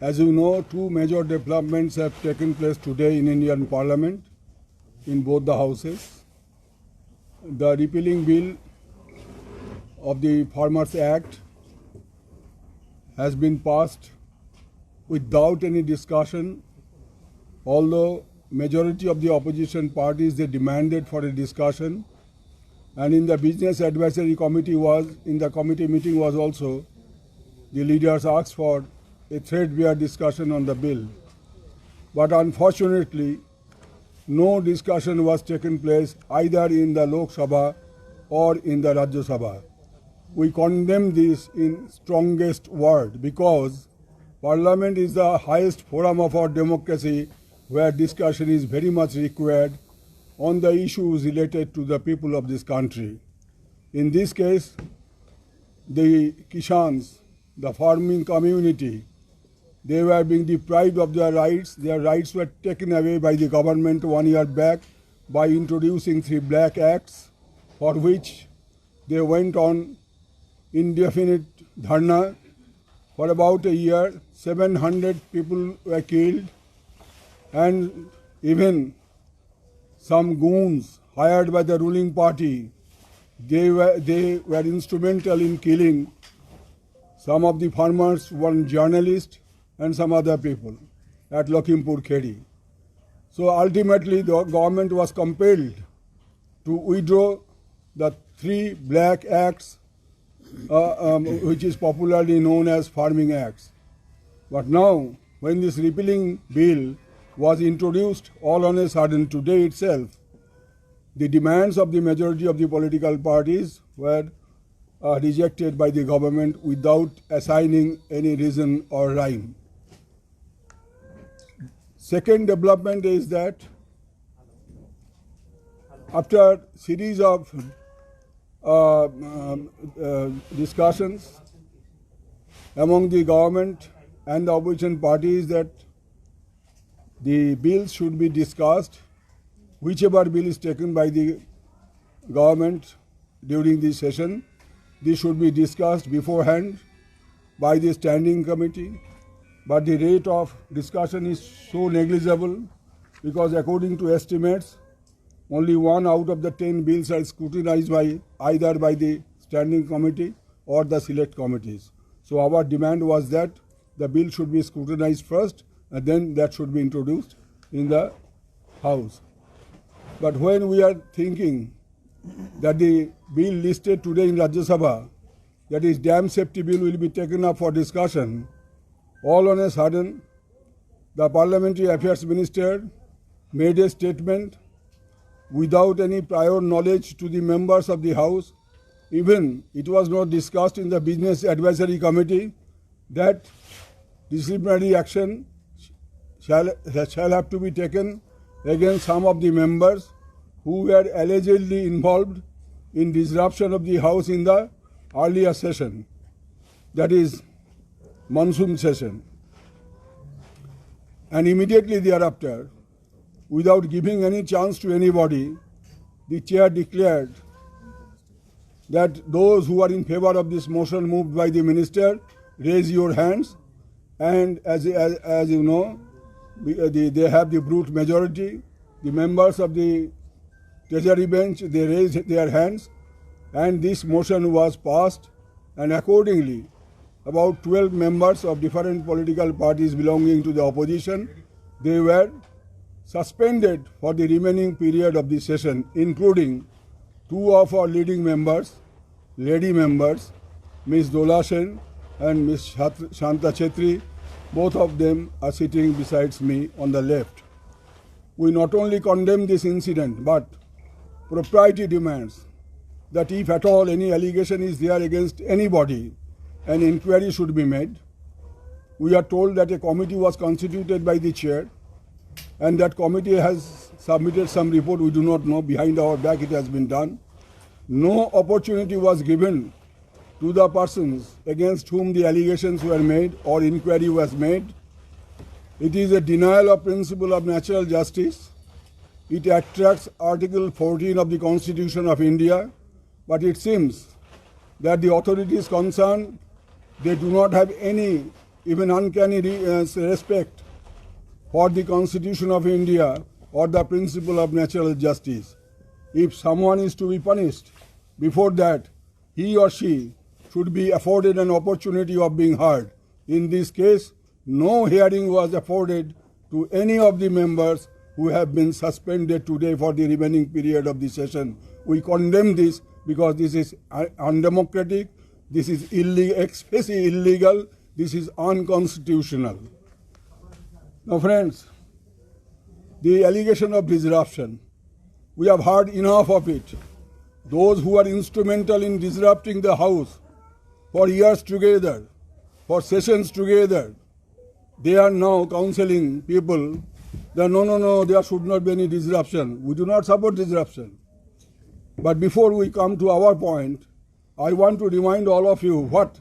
As you know, two major developments have taken place today in Indian Parliament, in both the houses. The repealing bill of the Farmers Act has been passed without any discussion, although majority of the opposition parties, they demanded for a discussion. And in the Business Advisory Committee meeting was also, the leaders asked for a threadbare discussion on the bill. But unfortunately, no discussion was taken place either in the Lok Sabha or in the Rajya Sabha. We condemn this in strongest word because Parliament is the highest forum of our democracy where discussion is very much required on the issues related to the people of this country. In this case, the Kishans, the farming community, they were being deprived of their rights. Their rights were taken away by the government 1 year back by introducing 3 black acts, for which they went on indefinite dharna for about a year. 700 people were killed, and even some goons hired by the ruling party, they were instrumental in killing some of the farmers, one journalist, and some other people at Lakhimpur Kheri. So ultimately the government was compelled to withdraw the 3 black acts, which is popularly known as farming acts. But now, when this repealing bill was introduced all on a sudden today itself, the demands of the majority of the political parties were rejected by the government without assigning any reason or rhyme. Second development is that after series of discussions among the government and the opposition parties that the bills should be discussed, whichever bill is taken by the government during this session, this should be discussed beforehand by the standing committee. But the rate of discussion is so negligible because according to estimates, only 1 out of the 10 bills are scrutinized by either by the standing committee or the select committees. So our demand was that the bill should be scrutinized first and then that should be introduced in the House. But when we are thinking that the bill listed today in Rajya Sabha, that is dam safety bill, will be taken up for discussion, all on a sudden, the Parliamentary Affairs Minister made a statement without any prior knowledge to the members of the House. Even it was not discussed in the Business Advisory Committee that disciplinary action shall have to be taken against some of the members who were allegedly involved in disruption of the House in the earlier session, that is monsoon session. And immediately thereafter, without giving any chance to anybody, the chair declared that those who are in favor of this motion moved by the minister, raise your hands. And as you know, they have the brute majority. The members of the Treasury bench, they raised their hands, and this motion was passed. And accordingly, about 12 members of different political parties belonging to the opposition, they were suspended for the remaining period of the session, including 2 of our leading members, lady members, Ms. Dola Sen and Ms. Shanta Chetri. Both of them are sitting besides me on the left. We not only condemn this incident, but propriety demands that if at all any allegation is there against anybody, an inquiry should be made. We are told that a committee was constituted by the chair, and that committee has submitted some report. We do not know. Behind our back it has been done. No opportunity was given to the persons against whom the allegations were made or inquiry was made. It is a denial of principle of natural justice. It attracts Article 14 of the Constitution of India, but it seems that the authorities concerned, they do not have any even uncanny respect for the Constitution of India or the principle of natural justice. If someone is to be punished, before that, he or she should be afforded an opportunity of being heard. In this case, no hearing was afforded to any of the members who have been suspended today for the remaining period of the session. We condemn this because this is undemocratic, this is illegal, this is unconstitutional. Now friends, the allegation of disruption, we have heard enough of it. Those who are instrumental in disrupting the House for years together, for sessions together, they are now counseling people that no, there should not be any disruption. We do not support disruption. But before we come to our point, I want to remind all of you what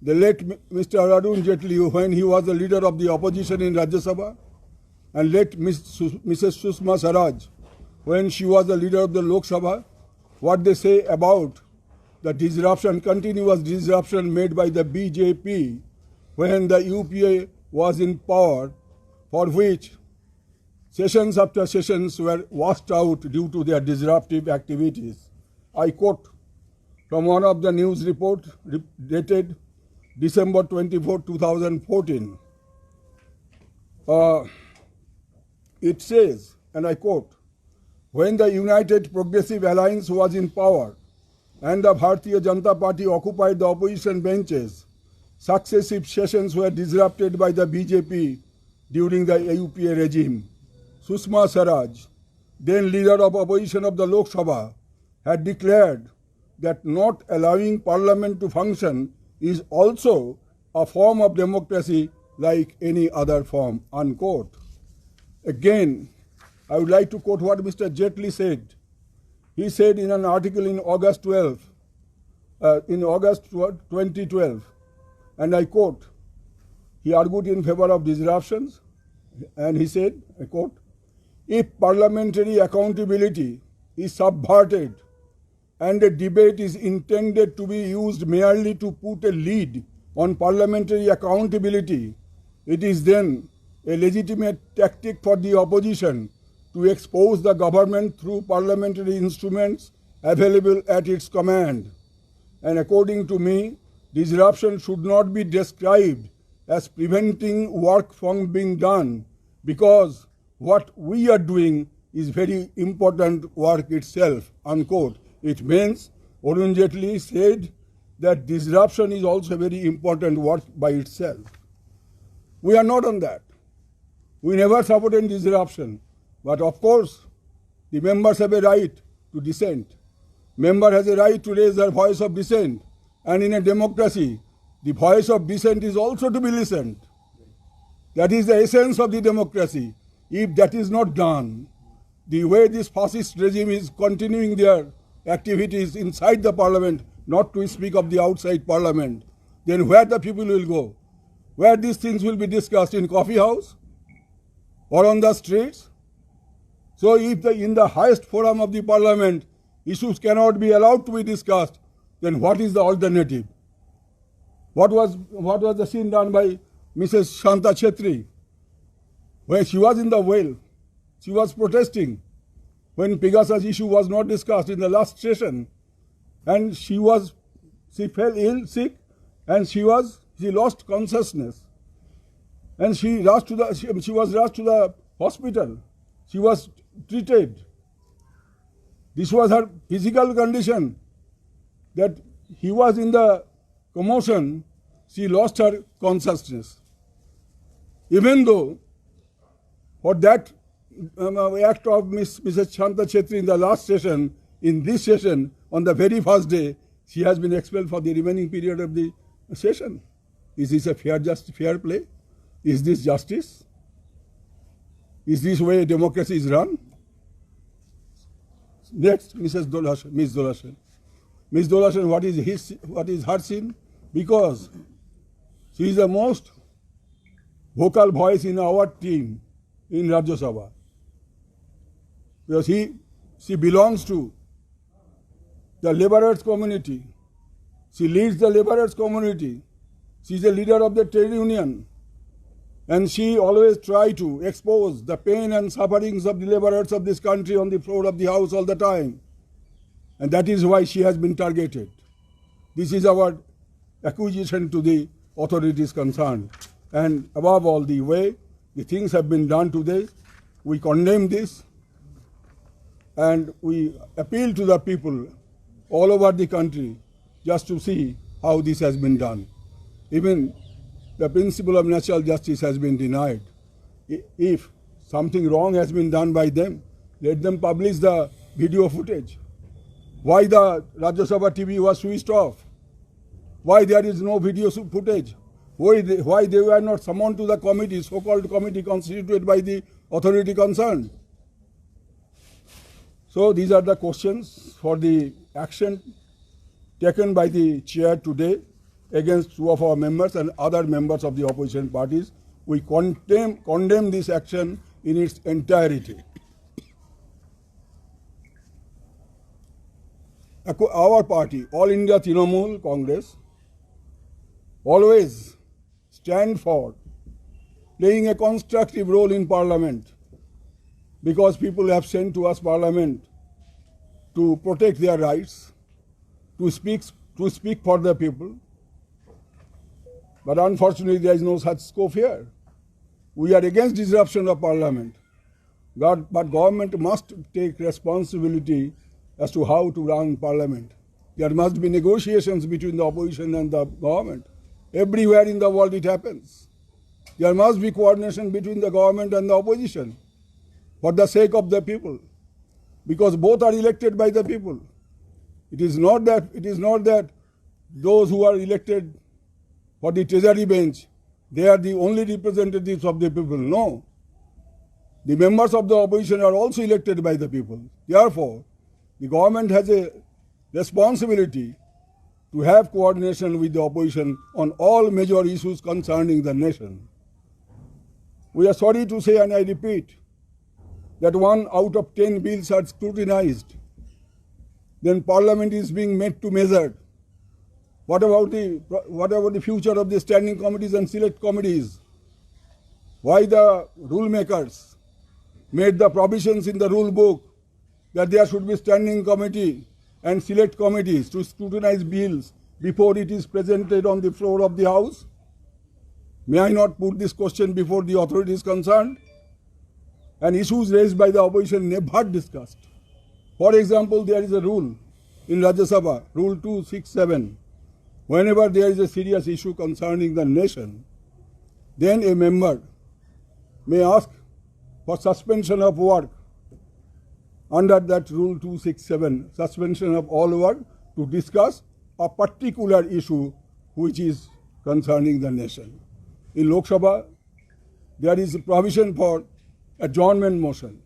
the late Mr. Arun Jaitley, when he was the leader of the opposition in Rajya Sabha, and late Mrs. Sushma Swaraj, when she was the leader of the Lok Sabha, what they say about the disruption, continuous disruption made by the BJP when the UPA was in power, for which sessions after sessions were washed out due to their disruptive activities. I quote from one of the news reports dated December 24, 2014. It says, and I quote, "When the United Progressive Alliance was in power and the Bharatiya Janata Party occupied the opposition benches, successive sessions were disrupted by the BJP during the UPA regime. Sushma Swaraj, then leader of opposition of the Lok Sabha, had declared that not allowing parliament to function is also a form of democracy like any other form," unquote. Again, I would like to quote what Mr. Jaitley said. He said in an article in August 2012, and I quote, he argued in favor of disruptions, and he said, I quote, "If parliamentary accountability is subverted and a debate is intended to be used merely to put a lid on parliamentary accountability, it is then a legitimate tactic for the opposition to expose the government through parliamentary instruments available at its command. And according to me, disruption should not be described as preventing work from being done, because what we are doing is very important work itself," unquote. It means Arun Jaitley said that disruption is also very important work by itself. We are not on that. We never supported disruption. But of course, the members have a right to dissent. Member has a right to raise their voice of dissent. And in a democracy, the voice of dissent is also to be listened. That is the essence of the democracy. If that is not done, the way this fascist regime is continuing their activities inside the parliament, not to speak of the outside parliament, then where the people will go? Where these things will be discussed? In coffee house? Or on the streets? So if in the highest forum of the parliament, issues cannot be allowed to be discussed, then what is the alternative? What was the scene done by Mrs. Shanta Chetri? When she was in the well, she was protesting when Pegasus issue was not discussed in the last session, and she fell ill, sick, and she lost consciousness, and she was rushed to the hospital. She was treated. This was her physical condition, that he was in the commotion, she lost her consciousness. Even though for that act of Mrs. Shanta Chetri in the last session, in this session, on the very first day, she has been expelled for the remaining period of the session. Is this a fair play? Is this justice? Is this way democracy is run? Next, Ms. Dolashen. Ms. Dolashen, what is her sin? Because she is the most vocal voice in our team in Rajya Sabha. Because she belongs to the laborers community. She leads the laborers community. She's a leader of the trade union. And she always tried to expose the pain and sufferings of the laborers of this country on the floor of the house all the time. And that is why she has been targeted. This is our accusation to the authorities concerned. And above all, the way the things have been done today, we condemn this and we appeal to the people all over the country just to see how this has been done. Even the principle of natural justice has been denied. If something wrong has been done by them, let them publish the video footage. Why the Rajya Sabha TV was switched off? Why there is no video footage? Why they were not summoned to the committee, so-called committee constituted by the authority concerned? So these are the questions for the action taken by the chair today against two of our members and other members of the opposition parties. We condemn this action in its entirety. Our party, All India Trinamool Congress, always stand for playing a constructive role in Parliament, because people have sent to us Parliament to protect their rights, to speak for the people. But unfortunately, there is no such scope here. We are against disruption of Parliament. But government must take responsibility as to how to run Parliament. There must be negotiations between the opposition and the government. Everywhere in the world it happens. There must be coordination between the government and the opposition for the sake of the people, because both are elected by the people. It is not that those who are elected for the treasury bench, they are the only representatives of the people. No. The members of the opposition are also elected by the people. Therefore, the government has a responsibility to have coordination with the opposition on all major issues concerning the nation. We are sorry to say, and I repeat, that 1 out of 10 bills are scrutinized. Then Parliament is being made to measure. What about the future of the standing committees and select committees? Why the rule makers made the provisions in the rule book that there should be standing committee and select committees to scrutinize bills before it is presented on the floor of the House? May I not put this question before the authorities concerned? And issues raised by the opposition never discussed. For example, there is a rule in Rajya Sabha, Rule 267. Whenever there is a serious issue concerning the nation, then a member may ask for suspension of work under that Rule 267, suspension of all work to discuss a particular issue which is concerning the nation. In Lok Sabha, there is a provision for adjournment motion.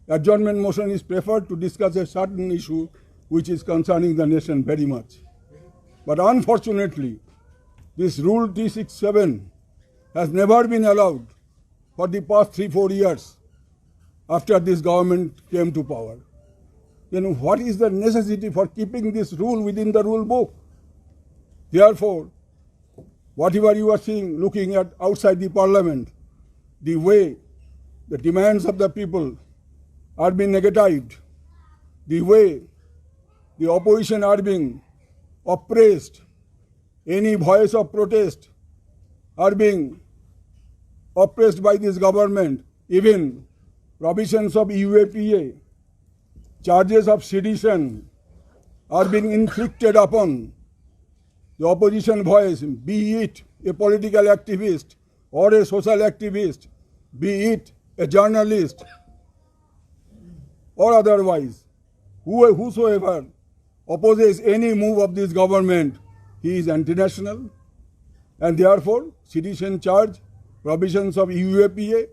Adjournment motion is preferred to discuss a certain issue which is concerning the nation very much. But unfortunately, this Rule 267 has never been allowed for the past 3-4 years after this government came to power. Then what is the necessity for keeping this rule within the rule book? Therefore, whatever you are seeing, looking at outside the Parliament, the way the demands of the people are being negatived, the way the opposition are being oppressed, any voice of protest are being oppressed by this government, even provisions of UAPA, charges of sedition are being inflicted upon the opposition voice, be it a political activist or a social activist, be it a journalist or otherwise. Whosoever opposes any move of this government, he is anti-national, and therefore sedition charge, provisions of UAPA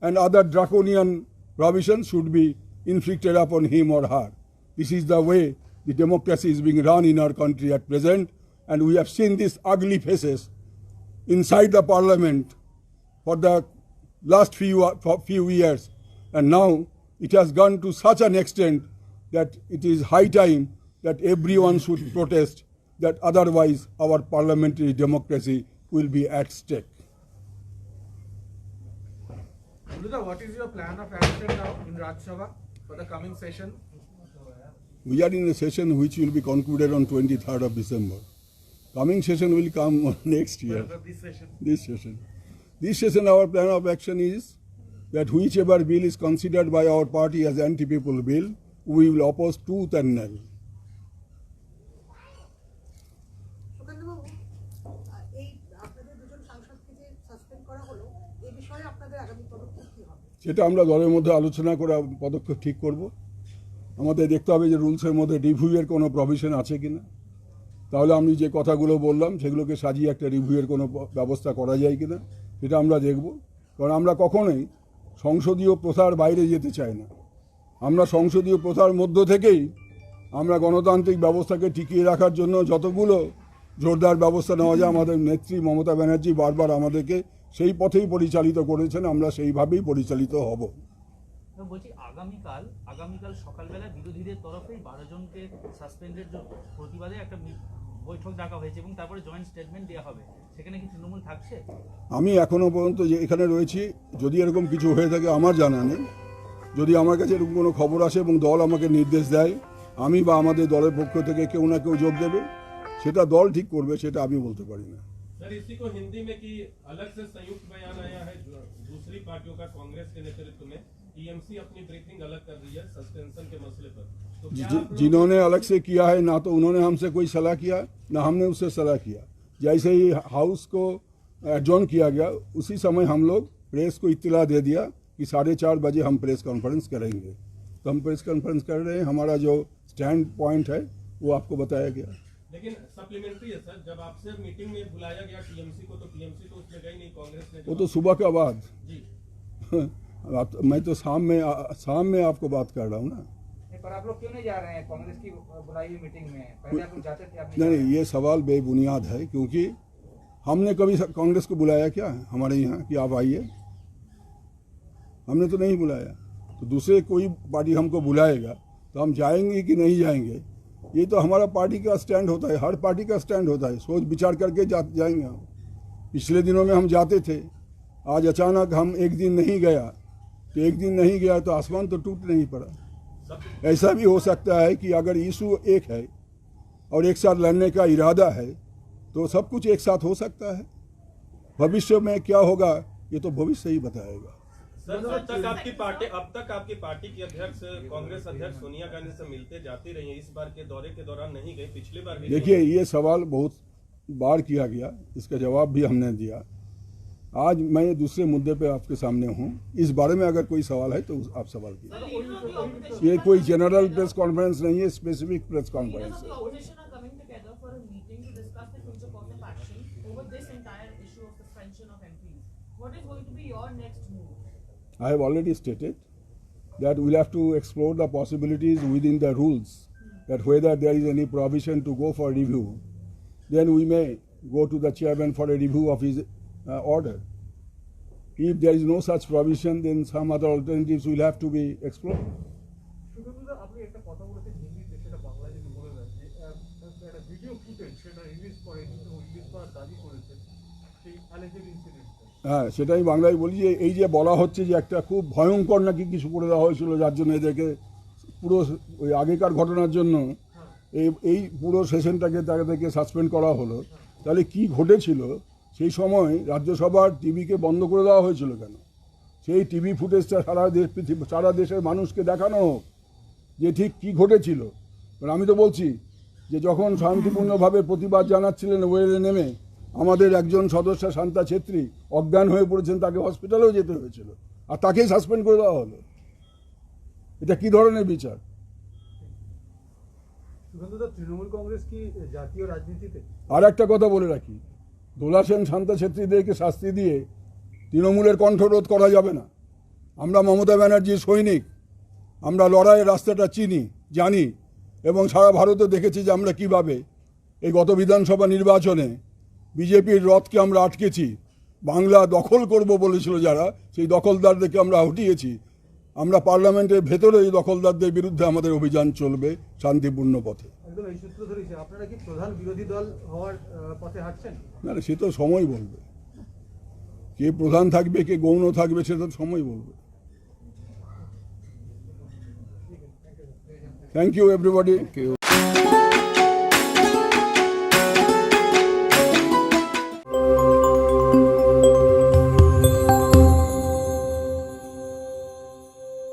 and other draconian provisions should be inflicted upon him or her. This is the way the democracy is being run in our country at present, and we have seen these ugly faces inside the Parliament for the last few years, and now it has gone to such an extent that it is high time that everyone should protest, that otherwise our parliamentary democracy will be at stake. Murtuza, what is your plan of action now in Rajya Sabha for the coming session? We are in a session which will be concluded on 23rd of December. Coming session will come next year. This session, our plan of action is that whichever bill is considered by our party as anti-people bill, we will oppose tooth and nail. সুকান্তবাবু, এই আপনাদের দুজন সাংসদকে যে suspend করা হলো, এই বিষয়ে আপনাদের আগামী পদক্ষেপ কি হবে? সেটা আমরা দলের মধ্যে আলোচনা করে পদক্ষেপ ঠিক করব। আমাদের দেখতে হবে যে রুলসের মধ্যে রিভিউয়ের কোনো প্রভিশন আছে কিনা। তাহলে আমি যে কথাগুলো বললাম সেগুলোকে সাজিয়ে একটা রিভিউয়ের কোনো ব্যবস্থা করা যায় কিনা সেটা আমরা দেখব। কারণ আমরা কখনোই সংসদীয় প্রথার বাইরে যেতে চাই না। আমরা সংসদীয় প্রথার মধ্য থেকেই আমরা গণতান্ত্রিক ব্যবস্থাকে টিকিয়ে রাখার জন্য যতগুলো জোরদার ব্যবস্থা নেওয়া যায়, আমাদের নেত্রী মমতা ব্যানার্জি বারবার আমাদেরকে সেই পথেই পরিচালিত করেছেন, আমরা সেইভাবেই পরিচালিত হব। বলছি আগামীকাল সকালবেলা বিরোধীদের তরফেই 12 জনকে সাসপেন্ডের প্রতিবাদে একটা বৈঠক ডাকা হয়েছে এবং তারপরে জয়েন্ট স্টেটমেন্ট দেওয়া হবে, সেখানে কি তৃণমূল থাকছে? আমি এখনো পর্যন্ত যে এখানে রয়েছি, যদি এরকম কিছু হয়ে থাকে আমার জানা নেই। যদি আমার কাছে এরকম কোনো খবর আসে এবং দল আমাকে নির্দেশ দেয়, আমি বা আমাদের দলের পক্ষ থেকে কেউ না কেউ যোগ দেবে, সেটা দল ঠিক করবে, সেটা আমি বলতে পারি না। सर, इसी को हिंदी में कि अलग से संयुक्त बयान आया है दूसरी पार्टियों का कांग्रेस के नेतृत्व में, टीएमसी अपनी ब्रीफिंग अलग कर रही है सस्पेंशन के मसले पर। तो जिन्होंने अलग से किया है, ना तो उन्होंने हमसे कोई सलाह किया, ना हमने उससे सलाह किया। जैसे ही हाउस को एडजॉर्न किया गया, उसी समय हम लोग प्रेस को इत्तला दे दिया कि 4:30 बजे हम प्रेस कॉन्फ्रेंस करेंगे। तो हम प्रेस कॉन्फ्रेंस कर रहे हैं, हमारा जो स्टैंड पॉइंट है वो आपको बताया गया। लेकिन सप्लीमेंट्री है सर, जब आपसे मीटिंग में बुलाया गया टीएमसी को, तो टीएमसी तो उसमें गई नहीं, कांग्रेस ने। वो तो सुबह का बाद जी मैं तो शाम में आपको बात कर रहा हूँ ना। पर आप लोग क्यों नहीं जा रहे हैं कांग्रेस की बुलाई हुई मीटिंग में? पहले आप लोग जाते थे, आप नहीं, ये सवाल बेबुनियाद है, क्योंकि हमने कभी कांग्रेस को बुलाया क्या हमारे यहाँ कि आप आइए? हमने तो नहीं बुलाया। तो दूसरे कोई पार्टी हमको बुलाएगा तो हम जाएंगे कि नहीं जाएंगे, ये तो हमारा पार्टी का स्टैंड होता है, हर पार्टी का स्टैंड होता है। सोच विचार करके जाएंगे हम। पिछले दिनों में हम जाते थे, आज अचानक हम एक दिन नहीं गया, तो एक दिन नहीं गया तो आसमान तो टूट नहीं पड़ा। ऐसा भी हो सकता है कि अगर इशू एक है और एक साथ लड़ने का इरादा है तो सब कुछ एक साथ हो सकता है। भविष्य में क्या होगा ये तो भविष्य ही बताएगा। सर, अब तक आपकी पार्टी की अध्यक्ष कांग्रेस अध्यक्ष सोनिया गांधी से मिलते जाती रही हैं, इस बार के दौरे के दौरान नहीं गई, पिछली बार भी। देखिए, ये सवाल बहुत बार किया गया, इसका जवाब भी हमने दिया। आज मैं दूसरे मुद्दे पे आपके सामने हूँ, इस बारे में अगर कोई सवाल है तो आप सवाल कीजिए। ये कोई जनरल प्रेस कॉन्फ्रेंस नहीं है, स्पेसिफिक प्रेस कॉन्फ्रेंस है। I have already stated that we'll have to explore the possibilities within the rules, that whether there is any provision to go for review, then we may go to the chairman for a review of his order. If there is no such provision, then some other alternatives will have to be explored. আপনি একটা কথা বলেছেন হিন্দিতে, সেটা বাংলায় যদি বলে দেন যে একটা ভিডিও ফুটেজ সেটা রিলিজ করে, কিন্তু রিলিজ করার দাবি করেছেন সেই অ্যালেজেড ইনসিডেন্ট। হ্যাঁ, সেটাই বাংলায় বলি যে এই যে বলা হচ্ছে যে একটা খুব ভয়ঙ্কর নাকি কিছু করে দেওয়া হয়েছিল, যার জন্য এদেরকে পুরো ওই আগেকার ঘটনার জন্য এই পুরো সেশনটাকে তাদেরকে সাসপেন্ড করা হলো। তাহলে কি ঘটেছিল সেই সময়? রাজ্যসভার টিভিকে বন্ধ করে দেওয়া হয়েছিল কেন? সেই টিভি ফুটেজটা সারা দেশের মানুষকে দেখানো হোক যে ঠিক কী ঘটেছিল। কারণ আমি তো বলছি যে যখন শান্তিপূর্ণভাবে প্রতিবাদ জানাচ্ছিলেন ওয়েলে নেমে, আমাদের একজন সদস্য শান্তা ছেত্রী অজ্ঞান হয়ে পড়েছেন, তাকে হসপিটালেও যেতে হয়েছিল, আর তাকেই সাসপেন্ড করে দেওয়া হলো। এটা কি ধরনের বিচার? তৃণমূল কংগ্রেস কি জাতীয় রাজনীতিতে? আর একটা কথা বলে রাখি, দোলা সেন শান্তা ছেত্রীদেরকে শাস্তি দিয়ে তৃণমূলের কণ্ঠরোধ করা যাবে না। আমরা মমতা ব্যানার্জির সৈনিক, আমরা লড়াইয়ের রাস্তাটা চিনি, জানি, এবং সারা ভারতে দেখেছি যে আমরা কিভাবে এই গত বিধানসভা নির্বাচনে বিজেপির রথকে আমরা আটকেছি। বাংলা দখল করব বলেছিল যারা, সেই দখলদারদেরকে আমরা হটিয়েছি। আমরা পার্লামেন্টের ভেতরে এই দখলদারদের বিরুদ্ধে আমাদের অভিযান চলবে শান্তিপূর্ণ পথে। একদম এই সূত্র ধরেছে আপনারা কি প্রধান বিরোধী দল হওয়ার পথে হাঁটছেন? না সে তো সময় বলবে, কে প্রধান থাকবে কে গৌণ থাকবে সেটা তো সময় বলবে। Thank you everybody.